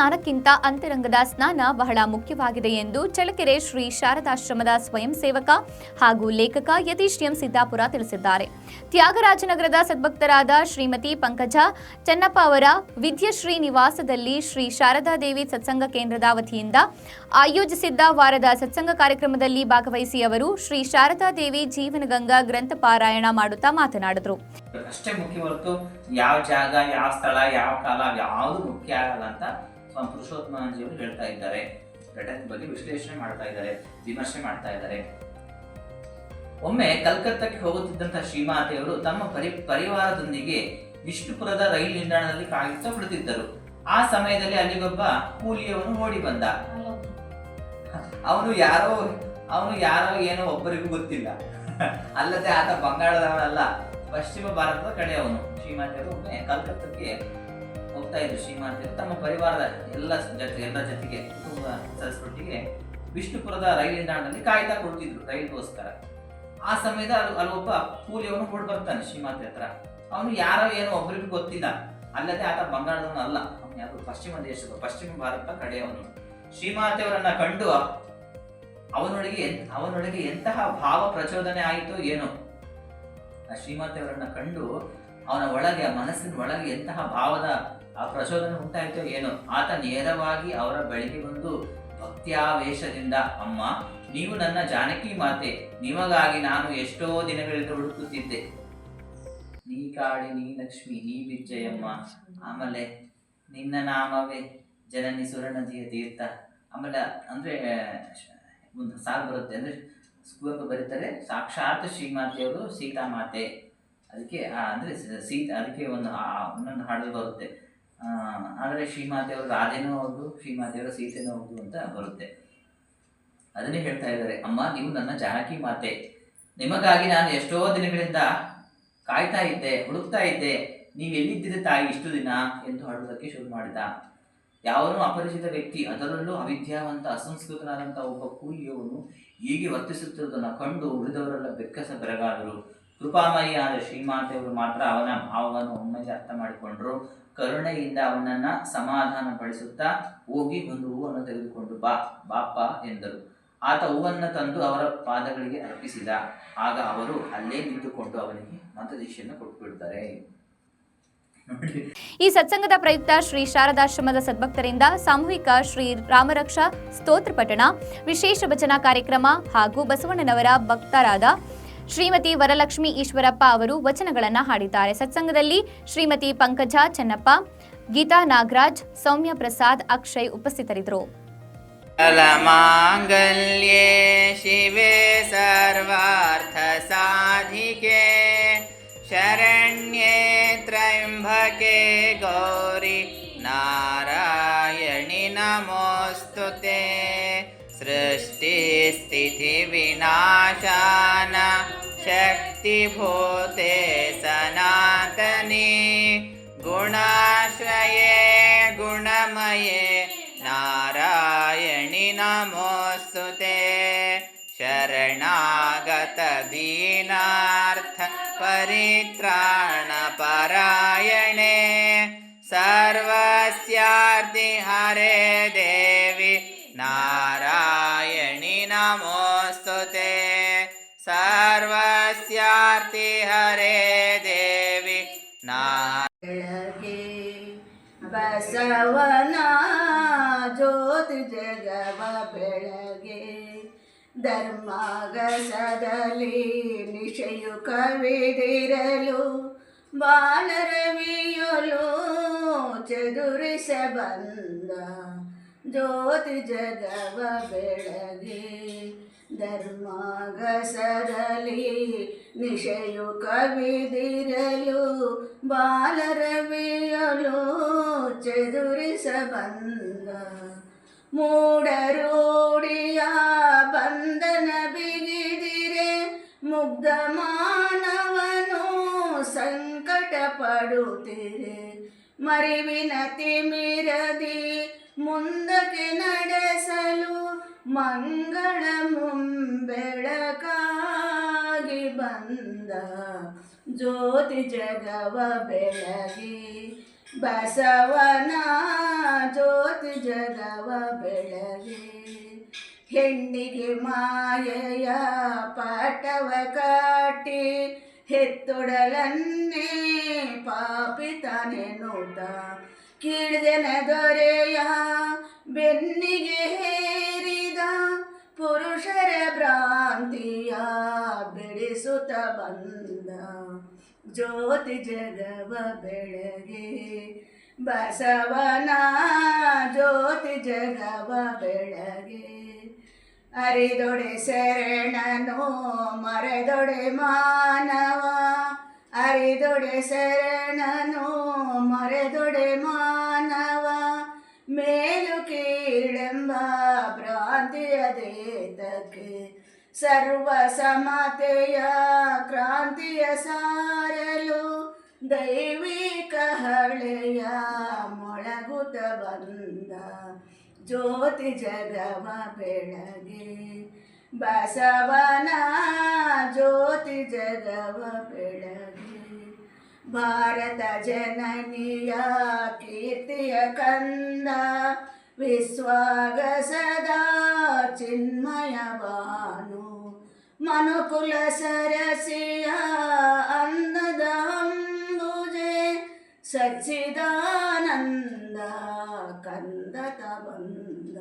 ಸ್ನಾನಕ್ಕಿಂತ ಅಂತರಂಗದ ಸ್ನಾನ ಬಹಳ ಮುಖ್ಯವಾಗಿದೆ ಎಂದು ಚಳ್ಳಕೆರೆ ಶ್ರೀ ಶಾರದಾಶ್ರಮದ ಸ್ವಯಂ ಸೇವಕ ಹಾಗೂ ಲೇಖಕ ಯತೀಶ್ ಎಂ ಸಿದ್ದಾಪುರ ತಿಳಿಸಿದ್ದಾರೆ. ತ್ಯಾಗರಾಜನಗರದ ಸದ್ಭಕ್ತರಾದ ಶ್ರೀಮತಿ ಪಂಕಜ ಚೆನ್ನಪ್ಪ ಅವರ ವಿದ್ಯಶ್ರೀ ನಿವಾಸದಲ್ಲಿ ಶ್ರೀ ಶಾರದಾದೇವಿ ಸತ್ಸಂಗ ಕೇಂದ್ರದ ವತಿಯಿಂದ ಆಯೋಜಿಸಿದ್ದ ವಾರದ ಸತ್ಸಂಗ ಕಾರ್ಯಕ್ರಮದಲ್ಲಿ ಭಾಗವಹಿಸಿ ಅವರು ಶ್ರೀ ಶಾರದಾದೇವಿ ಜೀವನಗಂಗಾ ಗ್ರಂಥ ಪಾರಾಯಣ ಮಾಡುತ್ತಾ ಮಾತನಾಡಿದರು. ಅಷ್ಟೇ ಮುಖ್ಯ ಹೊರತು ಯಾವ ಜಾಗ, ಯಾವ ಸ್ಥಳ, ಯಾವ ಕಾಲ ಯಾವುದು ಮುಖ್ಯ ಆಗಲ್ಲ ಅಂತ ಪುರುಷೋತ್ತಮಜಿಯವರು ಹೇಳ್ತಾ ಇದ್ದಾರೆ. ಘಟನೆ ಬಗ್ಗೆ ವಿಶ್ಲೇಷಣೆ ಮಾಡ್ತಾ ಇದ್ದಾರೆ, ವಿಮರ್ಶೆ ಮಾಡ್ತಾ ಇದ್ದಾರೆ. ಒಮ್ಮೆ ಕಲ್ಕತ್ತಾಕ್ಕೆ ಹೋಗುತ್ತಿದ್ದಂತಹ ಶ್ರೀಮಾತೆಯವರು ತಮ್ಮ ಪರಿವಾರದೊಂದಿಗೆ ವಿಷ್ಣುಪುರದ ರೈಲು ನಿಲ್ದಾಣದಲ್ಲಿ ಕಾಯುತ್ತಾ ಕುಳಿತಿದ್ದರು. ಆ ಸಮಯದಲ್ಲಿ ಅಲ್ಲಿಗೊಬ್ಬ ಕೂಲಿಯವನು ಓಡಿ ಬಂದ. ಅವನು ಯಾರೋ ಏನೋ ಒಬ್ಬರಿಗೂ ಗೊತ್ತಿಲ್ಲ. ಅಲ್ಲದೆ ಆತ ಬಂಗಾಳದವನಲ್ಲ, ಪಶ್ಚಿಮ ಭಾರತದ ಕಡೆಯವನು. ಶ್ರೀಮಾತೆಯವರು ಒಮ್ಮೆ ಕಲ್ಕತ್ತಕ್ಕೆ ಹೋಗ್ತಾ ಇದ್ರು. ಶ್ರೀಮಾತೆಯವರು ತಮ್ಮ ಪರಿವಾರದ ಎಲ್ಲ ಜೊತೆಗೆ ಕುಟುಂಬ ಸದಸ್ಯರೊಟ್ಟಿಗೆ ವಿಷ್ಣುಪುರದ ರೈಲು ನಿಲ್ದಾಣದಲ್ಲಿ ಕಾಯ್ತಾ ಕುಳಿತಿದ್ರು ರೈಲ್ಗೋಸ್ಕರ. ಆ ಸಮಯದ ಅಲ್ಲೊಬ್ಬ ಕೂಲಿಯವನು ಓಡ್ ಬರ್ತಾನೆ ಶ್ರೀಮಾತೆ ಹತ್ರ. ಅವನು ಯಾರೋ ಏನೋ ಒಬ್ಬರಿಗೂ ಗೊತ್ತಿಲ್ಲ, ಅಲ್ಲದೆ ಆತ ಬಂಗಾಳದವನು ಅಲ್ಲ, ಅವನು ಯಾರು ಪಶ್ಚಿಮ ಭಾರತದ ಕಡೆಯವನು. ಶ್ರೀಮಾತೆಯವರನ್ನ ಕಂಡು ಅವನೊಳಗೆ ಎಂತಹ ಭಾವ ಪ್ರಚೋದನೆ ಆಯಿತೋ ಏನೋ. ಆ ಶ್ರೀಮಾತೆಯವರನ್ನ ಕಂಡು ಅವನ ಒಳಗೆ, ಮನಸ್ಸಿನ ಒಳಗೆ ಎಂತಹ ಭಾವದ ಆ ಪ್ರಚೋದನೆ ಉಂಟಾಯಿತೋ ಏನೋ. ಆತ ನೇರವಾಗಿ ಅವರ ಬಳಿಗೆ ಬಂದು ಭಕ್ತ್ಯಾವೇಶದಿಂದ, ಅಮ್ಮ, ನೀವು ನನ್ನ ಜಾನಕಿ ಮಾತೆ, ನಿಮಗಾಗಿ ನಾನು ಎಷ್ಟೋ ದಿನಗಳಿಂದ ಹುಡುಕುತ್ತಿದ್ದೆ. ನೀ ಕಾಳಿ, ನೀ ಲಕ್ಷ್ಮಿ, ನೀ ವಿಜಯಮ್ಮ, ಆಮೇಲೆ ನಿನ್ನ ನಾಮವೇ ಜನನಿ ಸುರನದಿಯ ತೀರ್ಥ. ಆಮೇಲೆ ಅಂದ್ರೆ ಒಂದು ಸಾಲು ಬರುತ್ತೆ, ಅಂದ್ರೆ ಕುವೆಂಪು ಬರೀತಾರೆ, ಸಾಕ್ಷಾತ್ ಶ್ರೀಮಾತೆಯವರು ಸೀತಾಮಾತೆ. ಅದಕ್ಕೆ ಅಂದ್ರೆ ಅದಕ್ಕೆ ಒಂದೊಂದು ಹಾಡು ಬರುತ್ತೆ. ಆದರೆ ಶ್ರೀಮಾತೆಯವರು ರಾಧೆನೂ ಹೌದು, ಶ್ರೀಮಾತೆಯವರು ಸೀತೆನೂ ಹೌದು ಅಂತ ಬರುತ್ತೆ. ಅದನ್ನೇ ಹೇಳ್ತಾ ಇದ್ದಾರೆ, ಅಮ್ಮ, ನೀವು ನನ್ನ ಜಾನಕಿ ಮಾತೆ, ನಿಮಗಾಗಿ ನಾನು ಎಷ್ಟೋ ದಿನಗಳಿಂದ ಕಾಯ್ತಾ ಇದ್ದೆ, ಹುಡುಕ್ತಾ ಇದ್ದೆ, ನೀವು ಎಲ್ಲಿದ್ದಿದೆ ತಾಯಿ ಇಷ್ಟು ದಿನ ಎಂದು ಹಾಡುವುದಕ್ಕೆ ಶುರು ಮಾಡಿದ. ಯಾವನೂ ಅಪರಿಚಿತ ವ್ಯಕ್ತಿ, ಅದರಲ್ಲೂ ಅವಿದ್ಯಾವಂತ ಅಸಂಸ್ಕೃತನಾದಂಥ ಒಬ್ಬ ಕೂಲಿಯವನು ಹೀಗೆ ವರ್ತಿಸುತ್ತಿರುವುದನ್ನು ಕಂಡು ಉಳಿದವರೆಲ್ಲ ಬೆಕ್ಕಸ ಬೆರಗಾದರು. ಕೃಪಾಮಯಿ ಆದ ಶ್ರೀಮಾತೆಯವರು ಮಾತ್ರ ಅವನ ಭಾವವನ್ನು ಒಮ್ಮೆಗೆ ಅರ್ಥ ಮಾಡಿಕೊಂಡ್ರು. ಕರುಣೆಯಿಂದ ಅವನನ್ನ ಸಮಾಧಾನ ಪಡಿಸುತ್ತಾ, ಹೋಗಿ ಒಂದು ಹೂವನ್ನು ತೆಗೆದುಕೊಂಡು ಬಾಪ ಎಂದರು. ಆತ ಹೂವನ್ನು ತಂದು ಅವರ ಪಾದಗಳಿಗೆ ಅರ್ಪಿಸಿದ. ಆಗ ಅವರು ಅಲ್ಲೇ ನಿಂತುಕೊಂಡು ಅವನಿಗೆ ಮಂತ್ರದೀಕ್ಷೆಯನ್ನು ಕೊಟ್ಟುಬಿಡ್ತಾರೆ. ಈ ಸತ್ಸಂಗದ ಪ್ರಯುಕ್ತ ಶ್ರೀ ಶಾರದಾಶ್ರಮದ ಸದ್ಭಕ್ತರಿಂದ ಸಾಮೂಹಿಕ ಶ್ರೀ ರಾಮರಕ್ಷಾ ಸ್ತೋತ್ರ ಪಠಣ, ವಿಶೇಷ ಭಜನಾ ಕಾರ್ಯಕ್ರಮ ಹಾಗೂ ಬಸವಣ್ಣನವರ ಭಕ್ತರಾದ ಶ್ರೀಮತಿ ವರಲಕ್ಷ್ಮಿ ಈಶ್ವರಪ್ಪ ಅವರು ವಚನಗಳನ್ನು ಹಾಡಿದ್ದಾರೆ. ಸತ್ಸಂಗದಲ್ಲಿ ಶ್ರೀಮತಿ ಪಂಕಜ ಚೆನ್ನಪ್ಪ, ಗೀತಾ ನಾಗರಾಜ್, ಸೌಮ್ಯ ಪ್ರಸಾದ್, ಅಕ್ಷಯ್ ಉಪಸ್ಥಿತರಿದ್ದರು. ಮಾಂಗಲ್ಯೇ ಶಿವೆ ಸರ್ವಾರ್ಥ ಸಾಧಿಕೆ ಶರಣ್ಯೇ ತ್ರ್ಯಂಬಕೆ ಗೌರಿ ನಾರಾಯಣಿ ನಮೋಸ್ತುತೆ. ಸೃಷ್ಟಿ ಸ್ಥಿತಿ ವಿನಾಶಾನ ಶಕ್ತಿಭೂತೆ ಸನಾತನಿ ಗುಣಾಶ್ರಯೇ ಗುಣಮಯೇ ನಾರಾಯಣಿ ನಮೋಸ್ತುತೆ. ಶರಣಾಗತ ದೀನಾರ್ಥ ಪರಿತ್ರಾಣ ಪರಾಯಣೆ ಸರ್ವಸ್ಯಾರ್ತಿ ಹರೇ ದೇವಿ ನಾರಾಯಣಿ ನಮೋಸ್ತುತೆ. ಸರ್ವಸ್ಯಾರ್ತಿ ಹರೇ ದೇವಿ ಬೆಳಗ್ಗೆ ಬಸವನ ಜ್ಯೋತಿ ಜಗವ ಬೆಳಗ್ಗೆ ಧರ್ಮಾಗಸದಲ್ಲಿ ನಿಶೆಯು ಕವಿದಿರಲು ಬಾಲರವಿಯಲು ಚದುರಿಸ ಬಂದ ಜ್ಯೋತಿ ಜಗವ ಬೆಳಗ್ಗೆ. ಧರ್ಮಾಗಸದಲ್ಲಿ ನಿಶೆಯು ಕವಿದಿರಲು ಬಾಲರವಿಯಲು ಚದುರಿಸ ಬಂದ ಮೂಢರೂಢಿಯ ಬಂಧನ ಬಿಗಿದಿರೆ ಮುಗ್ಧ ಮಾನವನು ಸಂಕಟ ಪಡುತ್ತಿರೆ. ಮರಿವಿನ ತಿಮಿರದಿ ಮುಂದಕ್ಕೆ ನಡೆಸಲು ಮಂಗಳ ಮುಂಬೆಳಕಾಗಿ ಬಂದ ಜ್ಯೋತಿ ಜಗವ ಬೆಳಗಿ. ಬಸವನ ಜ್ಯೋತಿ ಜಗವ ಬೆಳಗೆ ಹೆಣ್ಣಿಗೆ ಮಾಯೆಯ ಪಾಠವ ಕಟ್ಟಿ ಹೆತ್ತೊಡಲನ್ನೇ ಪಾಪಿತನೆನ್ನುತ್ತ ಕೀಳ್ದೆನ ದೊರೆಯ ಬೆನ್ನಿಗೆ ಹೇರಿದ ಪುರುಷರ ಭ್ರಾಂತಿಯ ಬೆಳೆಸುತ್ತ ಬಂದ ಜ್ಯೋತಿ ಜಗವ ಬೆಳಗೆ ಬಸವನ ಜ್ಯೋತಿ ಜಗವ ಬೆಳಗೆ ಅರಿದೊಡೆ ಶರಣನು ಮರೆದೊಡೆ ಮಾನವ ಅರಿದೊಡೆ ಶರಣನು ಮರೆದೊಡೆ ಮಾನವ ಮೇಲು ಕೀಳೆಂಬ ಭ್ರಾಂತಿಯ ದೇತಕ್ಕೆ ಸರ್ವ ಸಮತೆಯ ಕ್ರಾಂತಿಯ ಸಾರಲು ದೈವಿಕ ಹಳೆಯ ಮೊಳಗುತ್ತ ಬಂದ ಜ್ಯೋತಿ ಜಗವ ಬೆಳಗೆ ಬಸವನ ಜ್ಯೋತಿ ಜಗವ ಬೆಳಗೆ ಭಾರತ ಜನನಿಯ ಕೀರ್ತಿಯ ಕಂದ ವಿಶ್ವಾಗ ಸದಾ ಚಿನ್ಮಯ ಭಾನು ಮನುಕುಲ ಸರಸಿಯ ಅನ್ನದ ಅಂಬುಜೆ ಸಚ್ಚಿದಾನಂದ ಕಂದತ ಬಂದ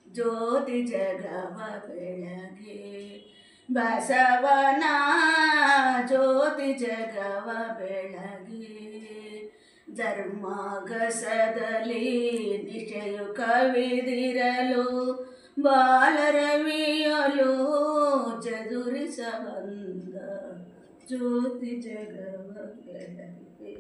ಜ್ಯೋತಿ ಜಗವ ಬೆಳಗೆ ಬಸವನ ಜ್ಯೋತಿ ಜಗವ ಬೆಳಗೆ ಧರ್ಮಾಗಸದಲ್ಲಿ ನಿಶೆಯು ಕವಿದಿರಲು ಬಾಲರವಿಯಲು ಚದುರಿಸ ಬಂದ ಜ್ಯೋತಿ ಜಗವ ಬೆಳಗೆ